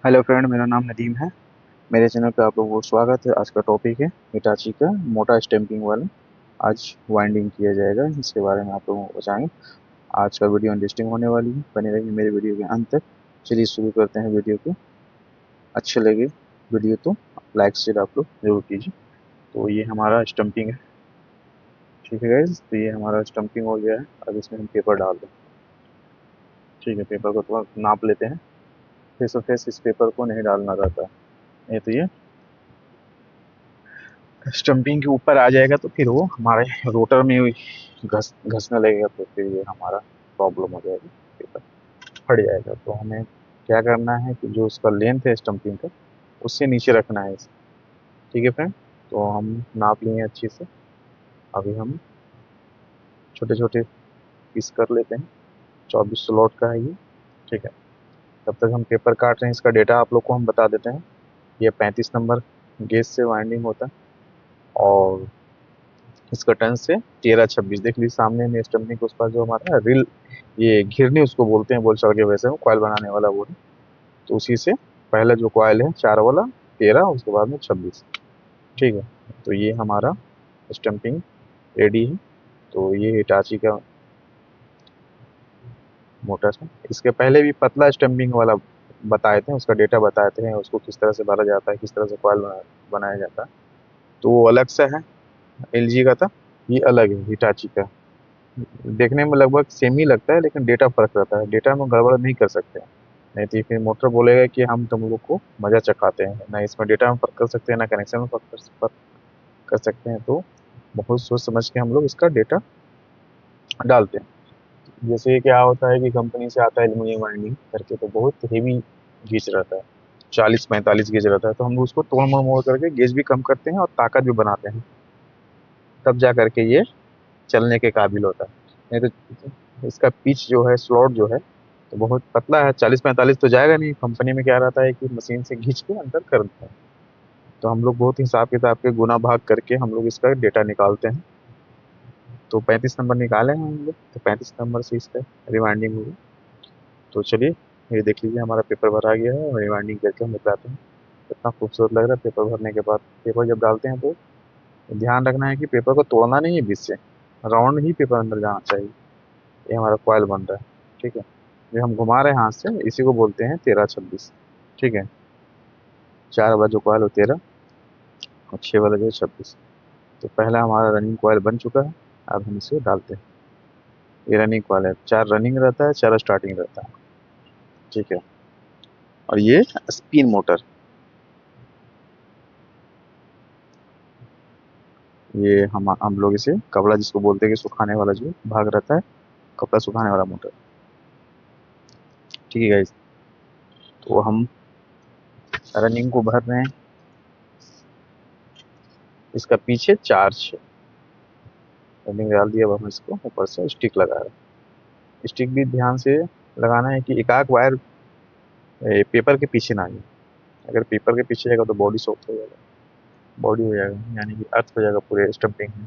Hello friend, मेरा नाम नदीम है। मेरे चैनल पे आप लोगों को स्वागत है। आज का टॉपिक है हिटाची का मोटा स्टैंपिंग वाला। आज वाइंडिंग किया जाएगा, इसके बारे में आप लोगों को बताएंगे। आज का वीडियो इंटरेस्टिंग होने वाली है, बने रहिए मेरे वीडियो के अंत तक। चलिए शुरू करते हैं वीडियो को। अच्छे लगे वीडियो तो लाइक शेयर आप लोग जरूर कीजिए। तो ये हमारा स्टम्पिंग है, ठीक है गाइस। तो ये हमारा स्टम्पिंग हो गया है। अब इसमें हम पेपर डाल दें। ठीक है, पेपर को थोड़ा नाप लेते हैं। फेस टू फेस इस पेपर को नहीं डालना रहता है, नहीं तो ये स्टंपिंग के ऊपर आ जाएगा तो फिर वो हमारे रोटर में घसने लगेगा, तो फिर ये हमारा प्रॉब्लम हो जाएगी, पेपर फट जाएगा। तो हमें क्या करना है कि जो उसका लेंथ है स्टंपिंग का, उससे नीचे रखना है इसे। ठीक है फ्रेंड, तो हम नाप लिए अच्छे से। अभी हम छोटे छोटे पीस कर लेते हैं। 24 स्लॉट का है ये। ठीक है, तब तक हम पेपर काट रहे हैं। इसका डेटा आप लोग को हम बता देते हैं। ये 35 नंबर गेज से वाइंडिंग होता है और इसका टर्न से 13-26। देख लीजिए सामने में स्टम्पिंग के उस पास जो हमारा रिल, ये घिरनी उसको बोलते हैं, बोल सके वैसे वो कॉयल बनाने वाला वो है। तो उसी से पहला जो कॉयल है 4 वाला 13, उसके बाद में 26। ठीक है, तो ये हमारा स्टम्पिंग रेडी है। तो ये हिटाची का मोटर है। इसके पहले भी पतला स्टम्पिंग वाला बताए थे, उसका डेटा बताए थे, उसको किस तरह से भरा जाता है, किस तरह से कॉयल बनाया जाता है। तो वो अलग से है, एलजी का था। ये अलग है हिटाची का। देखने में लगभग सेम ही लगता है, लेकिन डेटा फर्क रहता है। डेटा में गड़बड़ नहीं कर सकते हैं, नहीं तो फिर मोटर बोलेगा कि हम तुम लोग को मजा चखाते हैं। ना इसमें डेटा में फर्क कर सकते हैं, ना कनेक्शन में फर्क कर सकते हैं। तो बहुत सोच समझ के हम लोग इसका डेटा डालते हैं। जैसे क्या होता है कि कंपनी से आता है एल्यूमिनियम वाइंडिंग करके, तो बहुत हेवी गेज रहता है, 40-45 गेज रहता है। तो हम लोग उसको तोड़ मोड़ मोड़ करके गेज भी कम करते हैं और ताकत भी बनाते हैं, तब जा करके ये चलने के काबिल होता है। नहीं तो इसका पिच जो है, स्लॉट जो है, तो बहुत पतला है। 40-45 तो जाएगा नहीं। कंपनी में क्या रहता है कि मशीन से खींच के अंदर कर देते हैं। तो हम लोग बहुत हिसाब किताब के गुना भाग करके हम लोग इसका डेटा निकालते हैं। तो 35 नंबर निकाले हैं हम लोग, तो 35 नंबर से इसका रिवाइंडिंग होगी। तो चलिए, ये देख लीजिए हमारा पेपर भरा गया है और रिवाइंडिंग करके हम बताते हैं। कितना खूबसूरत लग रहा है। पेपर भरने के बाद पेपर जब डालते हैं तो ध्यान रखना है कि पेपर को तोड़ना नहीं है बीच से, राउंड ही पेपर अंदर जाना चाहिए। ये हमारा कॉयल बन रहा है। ठीक है, जो हम घुमा रहे हैं हाथ से, इसी को बोलते हैं 13-26। ठीक है, 4 वाला जो कॉयल हो 13 और 6 वाला जो है 26। तो पहला हमारा रनिंग कॉयल बन चुका है। अब हम इसे डालते हैं। ये रनिंग कॉयल है, 4 रनिंग रहता है, 4 स्टार्टिंग रहता है। ठीक है, और ये स्पिन मोटर, ये हम लोग इसे कपड़ा जिसको बोलते हैं कि सुखाने वाला जो भाग रहता है, कपड़ा सुखाने वाला मोटर। ठीक है गाइस, तो हम रनिंग को भर रहे हैं। इसका पीछे चार्ज रनिंग डाल दिया। अब हम इसको ऊपर से स्टिक लगा रहे हैं। स्टिक भी ध्यान से लगाना है कि एकाक वायर पेपर के पीछे ना आए। अगर पेपर के पीछे जाएगा तो बॉडी सॉफ्ट हो जाएगा, बॉडी हो जाएगा, यानी कि अर्थ हो जाएगा पूरे स्टम्पिंग में।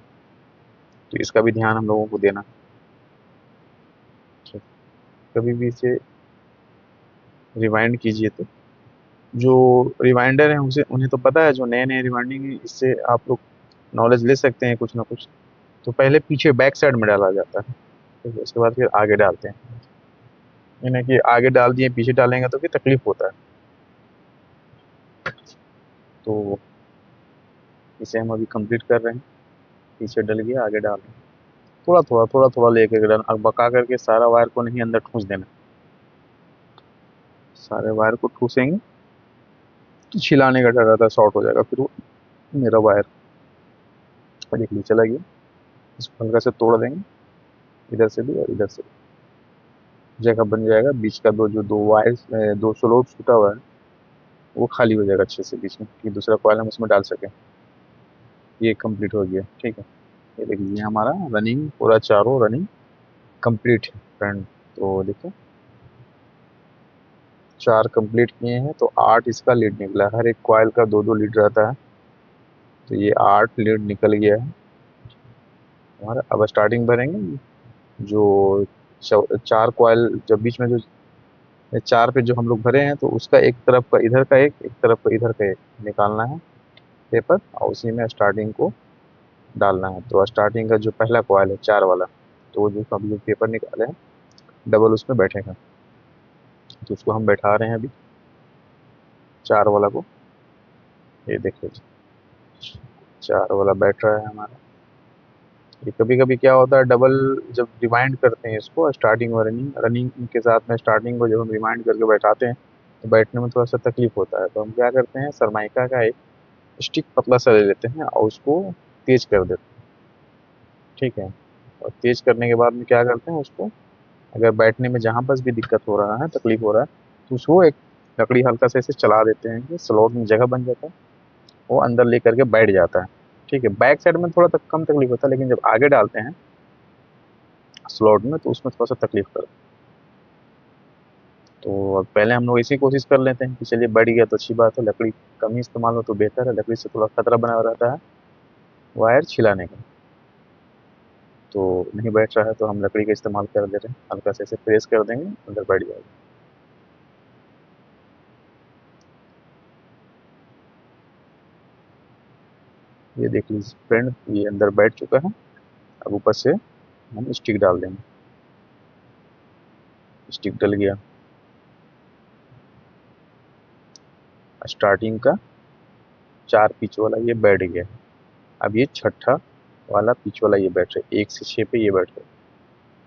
तो इसका भी ध्यान हम लोगों को देना है। कभी भी इसे रिवाइंड कीजिए तो जो रिवाइंडर है उसे उन्हें तो पता है, जो नए नए रिवाइंडिंग, इससे आप लोग नॉलेज ले सकते हैं कुछ ना कुछ। तो पहले पीछे बैक साइड में डाला जाता है, ठीक है, उसके बाद फिर आगे डालते हैं। यानी कि आगे डाल दिए पीछे डालेंगे तो फिर तकलीफ होता है। तो इसे हम अभी कंप्लीट कर रहे हैं। पीछे डल गया, आगे डाल रहे हैं। थोड़ा थोड़ा लेके डल, अब बका करके सारा वायर को नहीं अंदर ठूस देना। सारे वायर को ठूसेंगे तो छिलाने का डर रहता है, शॉर्ट हो जाएगा फिर वो मेरा वायर। देख लीजिए चला गया। इसको हल्का से तोड़ देंगे, इधर से भी और इधर से भी। जगह बन जाएगा। बीच का दो वायर, 2 स्लॉट छूटा हुआ है, वो खाली हो जाएगा अच्छे से बीच में, कि दूसरा कॉइल हम उसमें डाल सकें। ये कंप्लीट हो गया। ठीक है, ये देख लीजिए हमारा रनिंग पूरा चारों रनिंग कंप्लीट है फ्रेंड। तो देखो 4 कंप्लीट किए हैं तो 8 इसका लीड निकला। हर एक कॉइल का 2-2 लीड रहता है, तो ये 8 लीड निकल गया है हमारा। अब स्टार्टिंग भरेंगे। जो 4 कॉइल जब बीच में जो ये 4 पे जो हम लोग भरे हैं तो उसका एक तरफ का इधर का एक तरफ का इधर का एक निकालना है पेपर, और उसी में स्टार्टिंग को डालना है। तो स्टार्टिंग का जो पहला कॉइल है 4 वाला, तो वो जो हम लोग पेपर निकाले हैं डबल उसमें बैठेगा, तो उसको हम बैठा रहे हैं अभी 4 वाला को। ये देख लीजिए 4 वाला बैठ रहा है हमारा। ये कभी कभी क्या होता है डबल जब रिवाइंड करते हैं इसको स्टार्टिंग और रनिंग रनिंग के साथ में स्टार्टिंग को जब हम रिवाइंड करके बैठाते हैं तो बैठने में थोड़ा सा तकलीफ होता है, तो हम क्या करते हैं सरमाइका का एक स्टिक पतला सा ले लेते हैं और उसको तेज कर देते हैं। ठीक है, और तेज करने के बाद में क्या करते हैं उसको, अगर बैठने में जहाँ बस भी दिक्कत हो रहा है तकलीफ हो रहा है तो उसको एक लकड़ी हल्का से ऐसे चला देते हैं कि स्लॉट में जगह बन जाता है, वो अंदर लेकर के बैठ जाता है। ठीक है, बैक साइड में थोड़ा कम तकलीफ होता है, लेकिन जब आगे डालते हैं स्लॉट में तो उसमें थोड़ा सा तकलीफ करता है। तो अब पहले हम लोग इसी कोशिश कर लेते हैं कि चलिए बैठ गया तो अच्छी बात है, लकड़ी कम ही इस्तेमाल हो तो बेहतर है, लकड़ी से थोड़ा खतरा बना रहता है वायर छिलाने का। तो नहीं बैठ रहा है तो हम लकड़ी का इस्तेमाल कर दे रहे हैं, हल्का से ऐसे प्रेस कर देंगे अंदर बैठ जाएगा। ये देख लीजिए फ्रेंड, ये अंदर बैठ चुका है। अब ऊपर से हम स्टिक डाल देंगे, स्टिक डल गया। स्टार्टिंग का 4 पिच वाला ये बैठ गया। अब ये छठा वाला पिच वाला ये बैठ रहा है, 1 से 6 पे ये बैठ रहा है।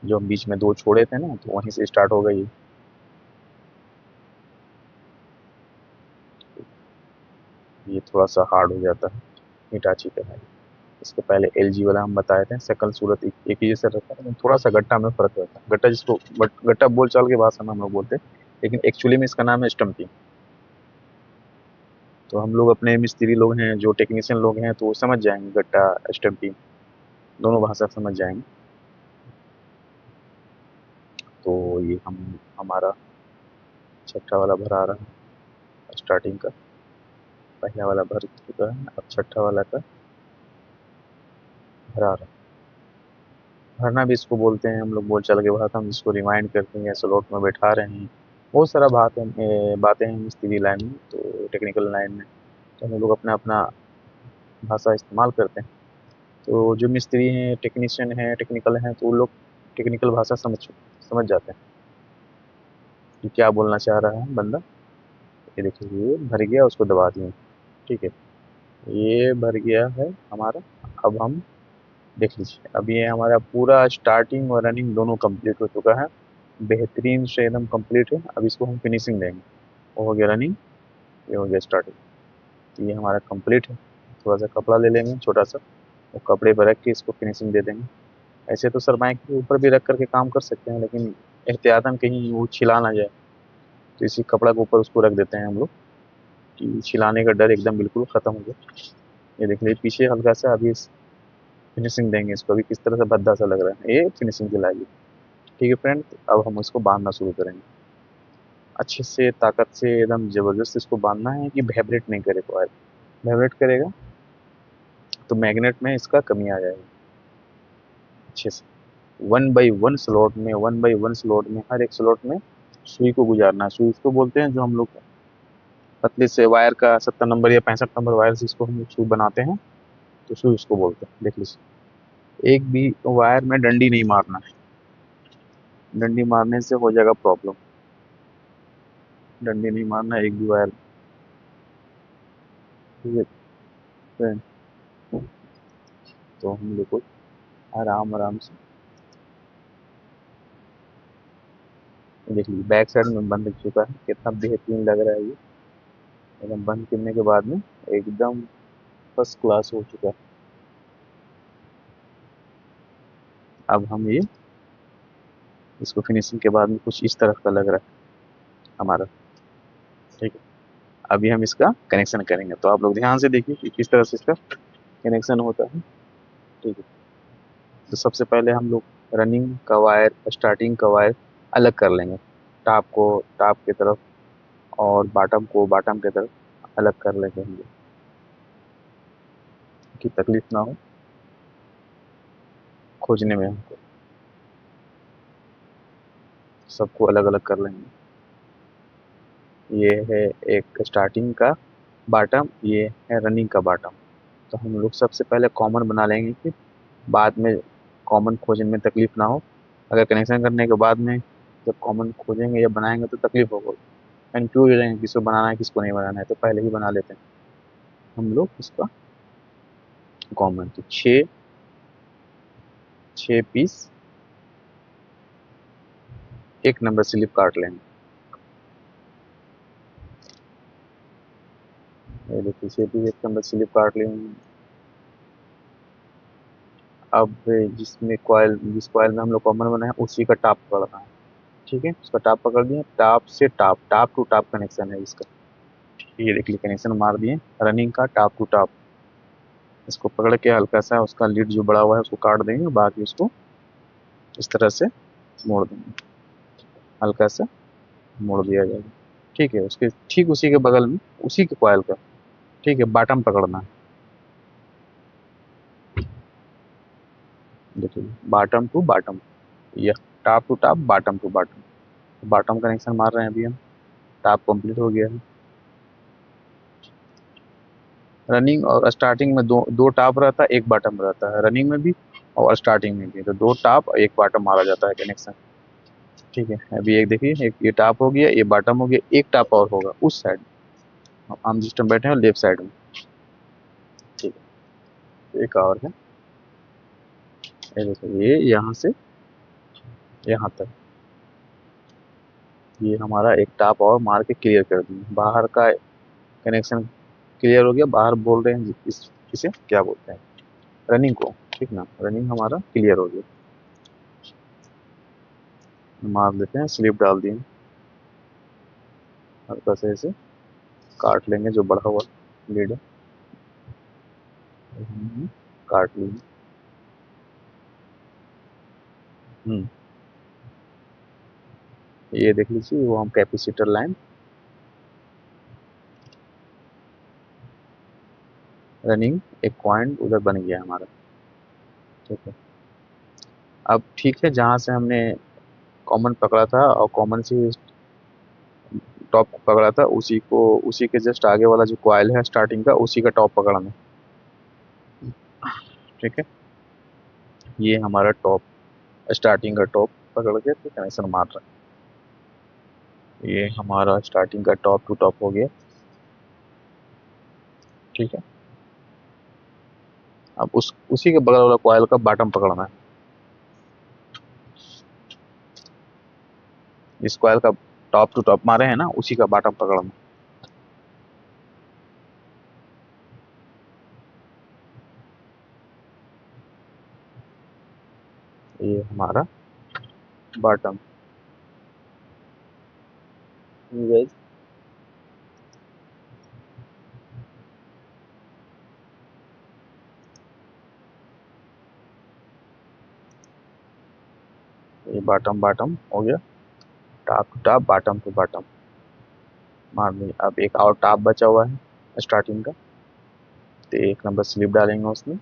जो हम बीच में 2 छोड़े थे ना तो वहीं से स्टार्ट होगा ये थोड़ा सा हार्ड हो जाता है हिटाची का है। इसके पहले एलजी वाला हम बताए थे, शकल सूरत एक ही जैसा रहता है, लेकिन थोड़ा सा गट्टा में फर्क रहता है। गट्टा जिसको गट्टा बोल चाल की भाषा में हम लोग बोलते हैं, लेकिन एक्चुअली में इसका नाम है स्टम्पिंग। तो हम लोग अपने मिस्त्री लोग हैं जो टेक्नीशियन लोग हैं तो वो समझ जाएंगे गट्टा स्टम्पिंग दोनों भाषा समझ जाएंगे। तो ये हम हमारा छठा वाला भरा रहा है स्टार्टिंग का, पहला वाला भर चुका है, अब छठा वाला का भरा रहा है। भरना भी इसको बोलते हैं हम लोग बोल चाल के भाषा, हम इसको रिमाइंड करते हैं स्लॉट में बैठा रहे हैं। बहुत सारा बातें हैं मिस्त्री लाइन में, तो टेक्निकल लाइन में तो हम लोग अपना अपना भाषा इस्तेमाल करते हैं। तो जो मिस्त्री हैं टेक्नीशियन हैं टेक्निकल हैं तो वो लोग टेक्निकल भाषा समझ जाते हैं कि क्या बोलना चाह रहा है बंदा। ये देखिए ये भर गया, उसको दबा दिए। ठीक है, ये भर गया है हमारा। अब हम देख लीजिए, अब ये हमारा पूरा स्टार्टिंग और रनिंग दोनों कंप्लीट हो चुका है, बेहतरीन से एकदम कंप्लीट है। अब इसको हम फिनिशिंग देंगे। वो हो गया रनिंग, ये हो गया स्टार्टिंग, तो ये हमारा कंप्लीट है। थोड़ा सा कपड़ा ले लेंगे छोटा सा, वो कपड़े पर रख के इसको फिनिशिंग दे देंगे। ऐसे तो सरमाइक के ऊपर भी रख करके काम कर सकते हैं, लेकिन एहतियातन कहीं वो छिला ना जाए तो इसी कपड़ा के ऊपर उसको रख देते हैं हम लोग कि छिलाने का डर एकदम बिल्कुल ख़त्म हो जाए। ये देख लीजिए पीछे हल्का सा अभी फिनिशिंग देंगे इसको, अभी किस तरह से भद्दा सा लग रहा है, ये फिनिशिंग दिलाएगी। ठीक है फ्रेंड, अब हम इसको बांधना शुरू करेंगे। अच्छे से ताकत से एकदम ज़बरदस्त इसको बांधना है कि वाइब्रेट नहीं करे वायर। वाइब्रेट करेगा तो मैग्नेट में इसका कमी आ जाएगी। अच्छे से 1 बाई 1 स्लॉट में हर एक स्लॉट में सुई को गुजारना है। सुई उसको बोलते हैं जो हम लोग पतले से वायर का 70 नंबर या 65 नंबर वायर से इसको हम लोग सुई बनाते हैं, तो सुई उसको बोलते हैं। देख लीजिए, एक भी वायर में डंडी नहीं मारना है, डंडी मारने से हो जाएगा प्रॉब्लम। डंडी नहीं मारना है एक भी वायर। ठीक है friend? तो हम लोग को आराम आराम से देख लीजिए बैक साइड में बंद हो चुका है, कितना बेहतरीन लग रहा है ये। एकदम बंद करने के बाद में एकदम फर्स्ट क्लास हो चुका है। अब हम ये इसको फिनिशिंग के बाद में कुछ इस तरह का लग रहा है हमारा। ठीक है, अभी हम इसका कनेक्शन करेंगे, तो आप लोग ध्यान से देखिए कि किस तरह से इसका कनेक्शन होता है। ठीक है, तो सबसे पहले हम लोग रनिंग का वायर स्टार्टिंग का वायर अलग कर लेंगे, टॉप को टॉप की तरफ और बॉटम को बॉटम की तरफ अलग कर लेंगे हम लोग, कि तकलीफ ना हो खोजने में हमको। सबको अलग अलग कर लेंगे। ये है एक स्टार्टिंग का बॉटम, ये है रनिंग का बॉटम। तो हम लोग सबसे पहले कॉमन बना लेंगे कि बाद में कॉमन खोजने में तकलीफ ना हो। अगर कनेक्शन करने के बाद में जब कॉमन खोजेंगे या बनाएंगे तो तकलीफ होगा, कंफ्यूज हो जाएंगे किसको बनाना है किसको नहीं बनाना है, तो पहले ही बना लेते हैं हम लोग इसका कॉमन। तो छः छः पीस एक नंबर स्लिप काट लेंगे। ये देखिए 6 पीस एक नंबर स्लिप काट लेंगे। अब जिस कॉइल में हम लोग कॉमन बनाए उसी का टाप पकड़ना है। ठीक है, उसका टाप पकड़ दिए, टाप से top, top to top connection है इसका। ये देखिए कनेक्शन मार दिए, रनिंग का टाप टू टाप। इसको पकड़ के हल्का सा उसका लीड जो बड़ा हुआ है उसको काट देंगे, बाकी उसको इस तरह से मोड़ देंगे, हल्का सा मोड़ दिया जाएगा। ठीक है, उसके ठीक उसी के बगल में उसी के कॉइल का, ठीक है, बॉटम पकड़ना है। देखिए बॉटम टू बॉटम, या top to top, bottom to bottom. Bottom connection मार रहे हैं अभी हम, टॉप कंप्लीट हो गया है। रनिंग और स्टार्टिंग में दो दो टॉप रहता है, एक बॉटम रहता है, रनिंग में भी और स्टार्टिंग में भी। तो दो टॉप और एक बॉटम मारा जाता है कनेक्शन। ठीक है, अभी एक देखिए, एक ये टॉप हो गया, ये बॉटम हो गया, एक टॉप और होगा उस साइड में, हम जिस टाइम बैठे हैं लेफ्ट साइड में। ठीक है, एक और है, ये देखो, ये यहाँ से यहाँ तक, ये हमारा एक टॉप और मार के क्लियर कर दिए। बाहर का कनेक्शन क्लियर हो गया, बाहर बोल रहे हैं इसे क्या बोलते हैं, रनिंग को। ठीक ना, रनिंग हमारा क्लियर हो गया। मार लेते हैं, स्लिप डाल दिए, हल्का से ऐसे काट लेंगे जो बढ़ा हुआ लीड है, काट लेंगे। हम्म, ये देख लीजिए वो हम कैपेसिटर लाइन, रनिंग एक पॉइंट उधर बन गया हमारा। ठीक है, अब ठीक है, जहाँ से हमने कॉमन पकड़ा था और कॉमन से टॉप पकड़ा था, उसी के जस्ट आगे वाला जो कॉइल है स्टार्टिंग का, उसी का टॉप पकड़ना। ठीक है, ये हमारा टॉप, स्टार्टिंग का टॉप पकड़ के तो कनेक्शन मार रहा है। ये हमारा स्टार्टिंग का टॉप टू टॉप हो गया। ठीक है, अब उसी के बगल वाला कॉइल का बॉटम पकड़ना है। इस कॉइल का टॉप टू टॉप मारे हैं ना, उसी का बॉटम पकड़ना। ये हमारा बॉटम। ये बॉटम बॉटम हो गया, top to top, bottom to bottom मार दिया। अब एक और टॉप बचा हुआ है स्टार्टिंग का, तो एक नंबर स्लिप डालेंगे उसमें।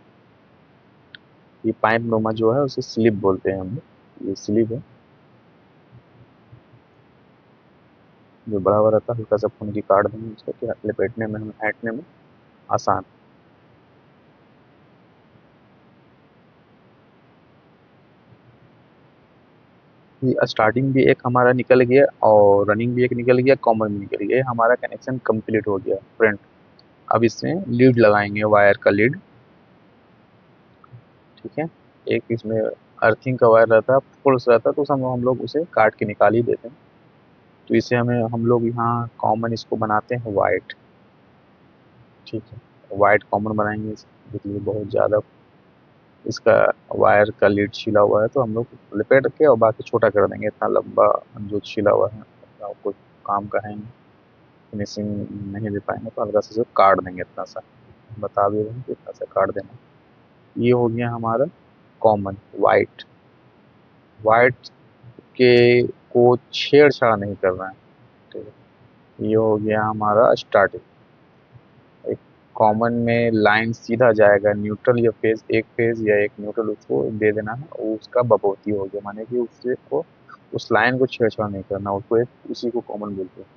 ये पाइप नुमा जो है उसे स्लिप बोलते हैं हम लोग, ये स्लिप है जो बड़ा हुआ रहता है, हल्का सा फुनगी काट देंगे उसको कि लपेटने में, हमें ऐंठने में आसान। ये स्टार्टिंग भी एक हमारा निकल गया और रनिंग भी एक निकल गया, कॉमन भी निकल गया, ये हमारा कनेक्शन कंप्लीट हो गया फ्रेंड। अब इसमें लीड लगाएंगे, वायर का लीड। ठीक है, एक इसमें अर्थिंग का वायर रहता है, फुल्स रहता है, तो हम लोग उसे काट के निकाल ही देते हैं। तो इसे हमें हम लोग यहाँ कॉमन इसको बनाते हैं वाइट। ठीक है, वाइट कॉमन बनाएंगे देखिए बहुत ज़्यादा इसका वायर का लीड छिला हुआ है, तो हम लोग लपेट के और बाकी छोटा कर देंगे। इतना लंबा जो छिला हुआ है कोई काम का है नहीं, फिनिशिंग नहीं दे पाएंगे, तो हल्का से काट देंगे इतना सा, बता भी रहे हैं कि इतना सा काट देना। ये हो गया हमारा कॉमन वाइट। वाइट के को छेड़छाड़ नहीं करना है। ठीक है, ये हो गया हमारा स्टार्टिंग। एक कॉमन में लाइन सीधा जाएगा, न्यूट्रल या फेज, एक फेज या एक न्यूट्रल उसको दे देना है, वो उसका बपौती हो गया, माने कि उससे को उस लाइन को छेड़छाड़ नहीं करना, उसको एक उसी को कॉमन बोलते हैं।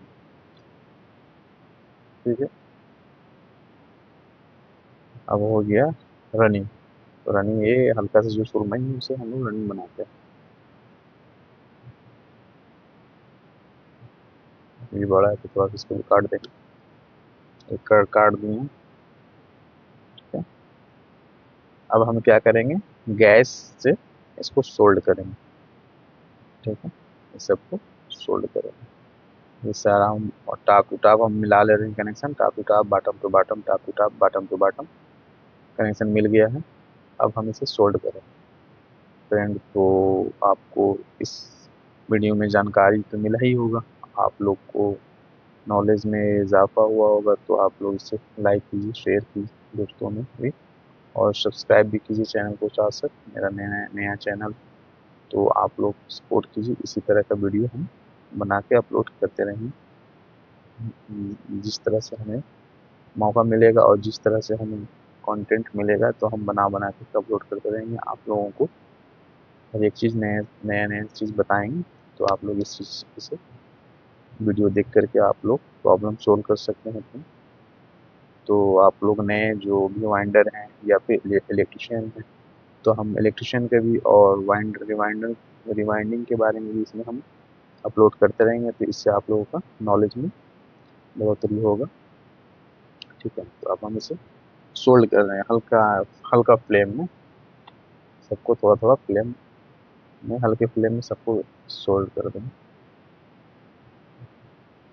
ठीक है, अब हो गया रनिंग। तो रनिंग ये हल्का सा जो सुरमई है उसे हम लोग रनिंग बनाते हैं। ये बड़ा है तो थोड़ा सा इसको भी काट देंगे, एक काट दिए। ठीक है, अब हम क्या करेंगे, गैस से इसको सोल्ड करेंगे। ठीक है, इस सबको सोल्ड करेंगे। ये सारा हम और टॉप टू टॉप हम मिला ले रहे हैं connection, top to top, bottom to bottom, top to top, bottom to bottom connection मिल गया है। अब हम इसे सोल्ड करेंगे। फ्रेंड, तो आपको इस वीडियो में जानकारी तो मिला ही होगा, आप लोग को नॉलेज में इजाफा हुआ होगा, तो आप लोग इसे लाइक कीजिए, शेयर कीजिए दोस्तों में भी, और सब्सक्राइब भी कीजिए चैनल को। साथ साथ मेरा नया नया चैनल, तो आप लोग सपोर्ट कीजिए। इसी तरह का वीडियो हम बना के अपलोड करते रहेंगे। जिस तरह से हमें मौका मिलेगा और जिस तरह से हमें कंटेंट मिलेगा, तो हम बना बना के अपलोड करते रहेंगे। आप लोगों को हर एक चीज़ नया नया चीज़ बताएंगे, तो आप लोग इस चीज़ से वीडियो देख करके आप लोग प्रॉब्लम सोल्व कर सकते हैं अपनी। तो आप लोग नए जो भी वाइंडर हैं या फिर इलेक्ट्रिशियन हैं, तो हम इलेक्ट्रिशियन के भी और रिवाइंडिंग के बारे में भी इसमें हम अपलोड करते रहेंगे, तो इससे आप लोगों का नॉलेज में बढ़ोतरी होगा। ठीक है, तो अब हम इसे सोल्ड कर रहे हैं हल्का हल्का फ्लेम में, सबको थोड़ा थोड़ा फ्लेम में, हल्के फ्लेम में सबको सोल्ड कर देंगे।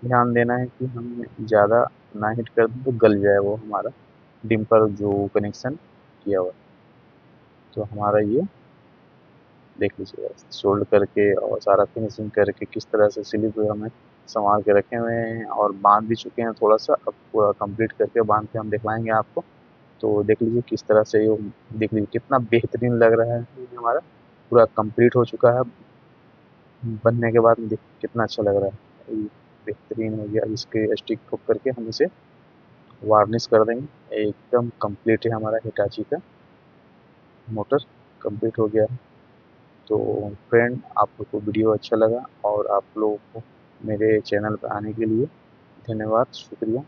ध्यान देना है कि हम ज़्यादा ना हिट कर दें तो गल जाए वो हमारा डिम्पर जो कनेक्शन किया हुआ है। तो हमारा ये देख लीजिए, सोल्ड करके और सारा फिनिशिंग करके किस तरह से स्लिप हमें संभाल के रखे हुए हैं, और बांध भी चुके हैं थोड़ा सा। अब पूरा कंप्लीट करके बांध के हम दिखलाएंगे आपको। तो देख लीजिए किस तरह से ये, देख लीजिए कितना बेहतरीन लग रहा है। ये हमारा पूरा कंप्लीट हो चुका है, बनने के बाद में देखिए कितना अच्छा लग रहा है, ये बेहतरीन हो गया। इसके स्टिक ठोक करके हम इसे वार्निश कर देंगे। एकदम कंप्लीट है हमारा हिटाची का मोटर, कंप्लीट हो गया है। तो फ्रेंड, आप लोग को वीडियो अच्छा लगा और आप लोगों को मेरे चैनल पर आने के लिए धन्यवाद, शुक्रिया।